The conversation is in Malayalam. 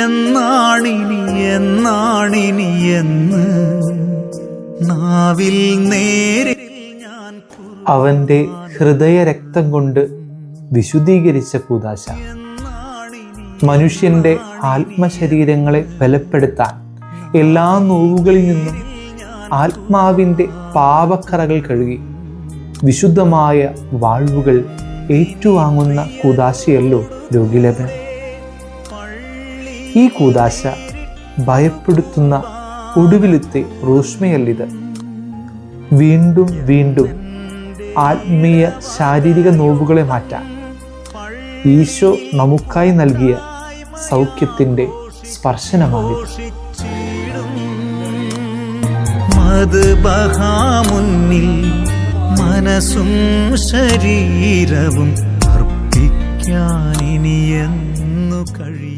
എന്നാണിനി എന്നാണിനി എന്ന് നാവിൽ നേരെ അവന്റെ ഹൃദയരക്തം കൊണ്ട് വിശുദ്ധീകരിച്ച കൂദാശ മനുഷ്യന്റെ ആത്മശരീരങ്ങളെ ബലപ്പെടുത്താൻ എല്ലാ നോവുകളിൽ നിന്നും ആത്മാവിൻ്റെ പാപക്കറകൾ കഴുകി വിശുദ്ധമായ വാഴ്വുകൾ ഏറ്റുവാങ്ങുന്ന കൂദാശയല്ലോ രോഗിലേപനം. ഈ കൂദാശ ഭയപ്പെടുത്തുന്ന ഒടുവിലത്തെ റൂഷ്മയല്ലിത്. വീണ്ടും വീണ്ടും ആത്മീയ ശാരീരിക നോവുകളെ മാറ്റാൻ ഈശോ നമുക്കായി നൽകിയ സൗഖ്യത്തിൻ്റെ സ്പർശനമാണിത്. മദ്ബഹാമുന്നിൽ മനസ്സും ശരീരവും അർപ്പിക്കാൻ ഇനിയെന്നു കഴിയും.